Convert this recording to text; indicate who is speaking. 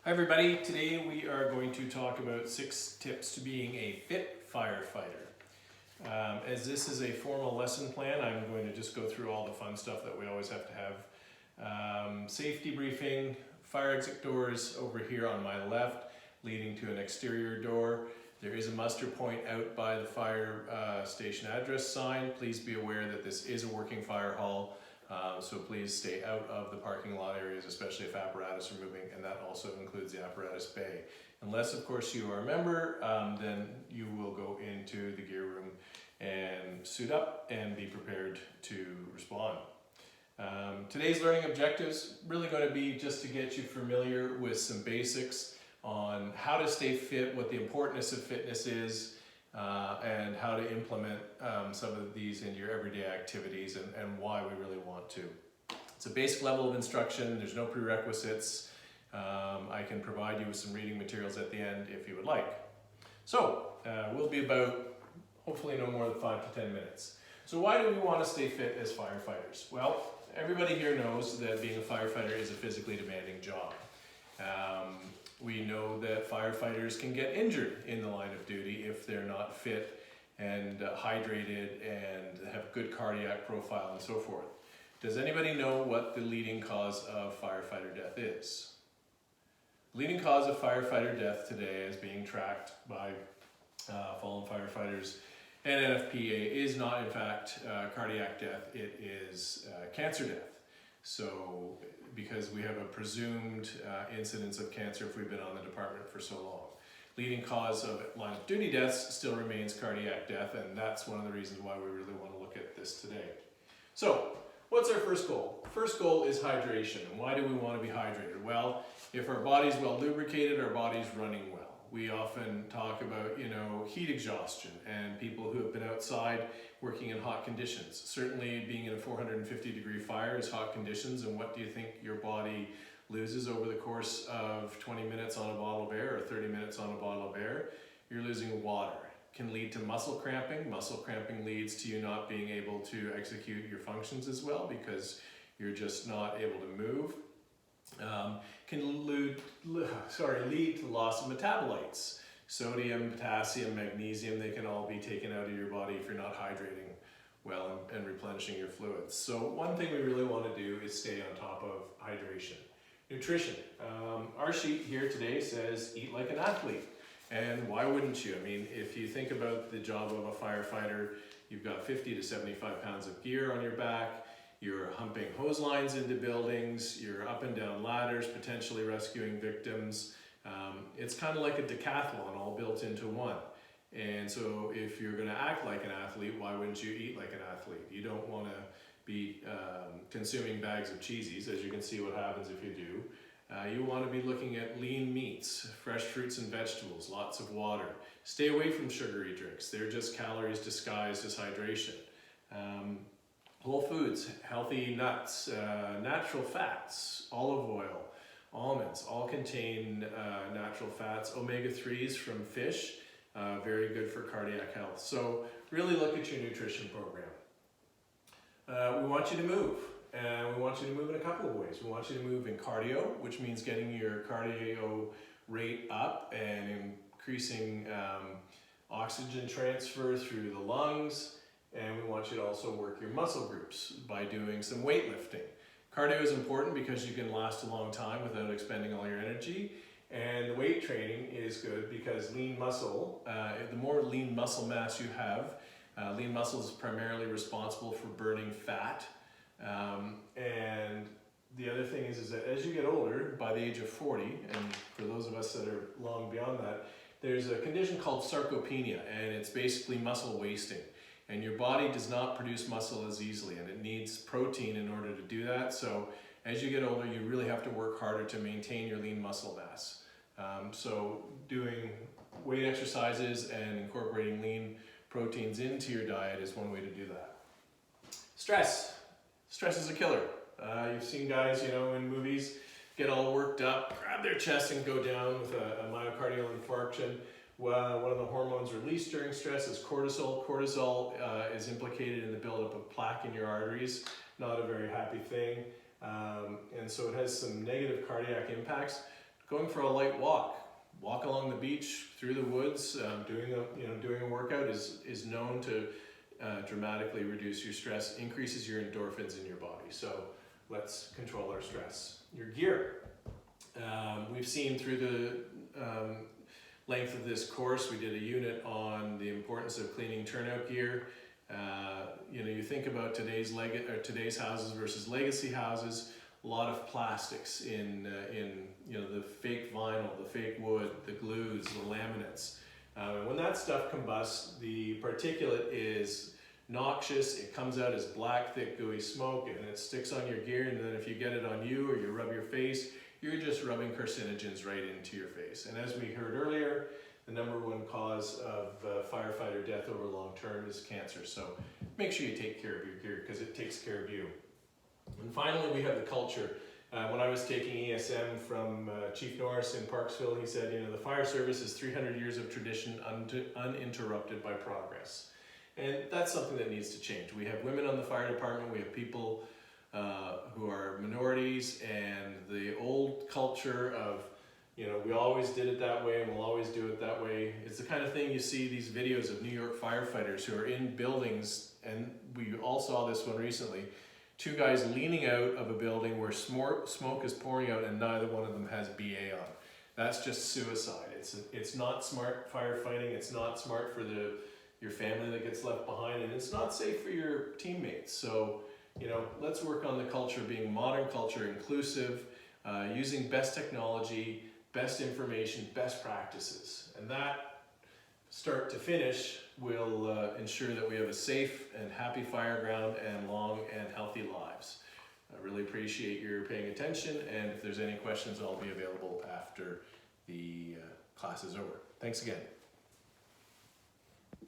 Speaker 1: Hi everybody, today we are going to talk about 6 tips to being a fit firefighter. As this is a formal lesson plan, I'm going to just go through all the fun stuff that we always have to have. Safety briefing, fire exit doors over here on my left, leading to an exterior door. There is a muster point out by the fire station address sign. Please be aware that this is a working fire hall. So please stay out of the parking lot areas, especially if apparatus are moving, and that also includes the apparatus bay. Unless, of course, you are a member, then you will go into the gear room and suit up and be prepared to respond. Today's learning objectives really going to be just to get you familiar with some basics on how to stay fit, what the importance of fitness is, and how to implement some of these into your everyday activities and why we really want to. It's a basic level of instruction, there's no prerequisites. I can provide you with some reading materials at the end if you would like. So, we'll be about, hopefully no more than 5 to 10 minutes. So why do we want to stay fit as firefighters? Well, everybody here knows that being a firefighter is a physically demanding job. We know that firefighters can get injured in the line of duty if they're not fit and hydrated and have a good cardiac profile and so forth. Does anybody know what the leading cause of firefighter death is? The leading cause of firefighter death today, as being tracked by fallen firefighters and NFPA, is not in fact cardiac death, it is cancer death. So, because we have a presumed incidence of cancer if we've been on the department for so long. Leading cause of line of duty deaths still remains cardiac death, and that's one of the reasons why we really want to look at this today. So, what's our first goal? First goal is hydration. And why do we want to be hydrated? Well, if our body's well lubricated, our body's running well. We often talk about, heat exhaustion and people who have been outside working in hot conditions. Certainly being in a 450 degree fire is hot conditions, and what do you think your body loses over the course of 20 minutes on a bottle of air or 30 minutes on a bottle of air? You're losing water. Can lead to muscle cramping. Muscle cramping leads to you not being able to execute your functions as well because you're just not able to move. Can lead to loss of metabolites. Sodium, potassium, magnesium, they can all be taken out of your body if you're not hydrating well and replenishing your fluids. So one thing we really want to do is stay on top of hydration. Nutrition. Our sheet here today says eat like an athlete. And why wouldn't you? I mean, if you think about the job of a firefighter, you've got 50 to 75 pounds of gear on your back. You're humping hose lines into buildings, you're up and down ladders, potentially rescuing victims. It's kind of like a decathlon all built into one. And so if you're going to act like an athlete, why wouldn't you eat like an athlete? You don't want to be consuming bags of cheesies, as you can see what happens if you do. You want to be looking at lean meats, fresh fruits and vegetables, lots of water. Stay away from sugary drinks. They're just calories disguised as hydration. Whole foods, healthy nuts, natural fats, olive oil, almonds, all contain natural fats. Omega-3s from fish, very good for cardiac health. So really look at your nutrition program. We want you to move, and we want you to move in a couple of ways. We want you to move in cardio, which means getting your cardio rate up and increasing oxygen transfer through the lungs. And we want you to also work your muscle groups by doing some weightlifting. Cardio is important because you can last a long time without expending all your energy. And the weight training is good because lean muscle, the more lean muscle mass you have, lean muscle is primarily responsible for burning fat. And the other thing is that as you get older, by the age of 40, and for those of us that are long beyond that, there's a condition called sarcopenia, and it's basically muscle wasting. And your body does not produce muscle as easily, and it needs protein in order to do that. So as you get older, you really have to work harder to maintain your lean muscle mass. So doing weight exercises and incorporating lean proteins into your diet is one way to do that. Stress. Stress is a killer. You've seen guys, in movies get all worked up, grab their chest and go down with a myocardial infarction. One of the hormones released during stress is cortisol. Cortisol is implicated in the buildup of plaque in your arteries. Not a very happy thing. And so it has some negative cardiac impacts. going for a light walk. Walk along the beach, through the woods, doing a workout is known to dramatically reduce your stress, increases your endorphins in your body. So let's control our stress. Your gear. We've seen through the length of this course, we did a unit on the importance of cleaning turnout gear. You think about today's houses versus legacy houses. A lot of plastics in the fake vinyl, the fake wood, the glues, the laminates. When that stuff combusts, the particulate is noxious. It comes out as black, thick, gooey smoke, and it sticks on your gear. And then if you get it on you or you rub your face, you're just rubbing carcinogens right into your face. And as we heard earlier, the #1 cause of firefighter death over long term is cancer. So make sure you take care of your gear because it takes care of you. And finally, we have the culture. When I was taking ESM from Chief Norris in Parksville, he said, the fire service is 300 years of tradition uninterrupted by progress. And that's something that needs to change. We have women on the fire department, we have people who are minorities, and the old culture of, we always did it that way and we'll always do it that way. It's the kind of thing you see these videos of New York firefighters who are in buildings, and we all saw this one recently. 2 guys leaning out of a building where smoke is pouring out and neither one of them has BA on. That's just suicide. It's not smart firefighting. It's not smart for your family that gets left behind, and it's not safe for your teammates. So, let's work on the culture being modern culture, inclusive, using best technology, best information, best practices. And that, start to finish, will ensure that we have a safe and happy fire ground and long and healthy lives. I really appreciate your paying attention, and if there's any questions, I'll be available after the class is over. Thanks again.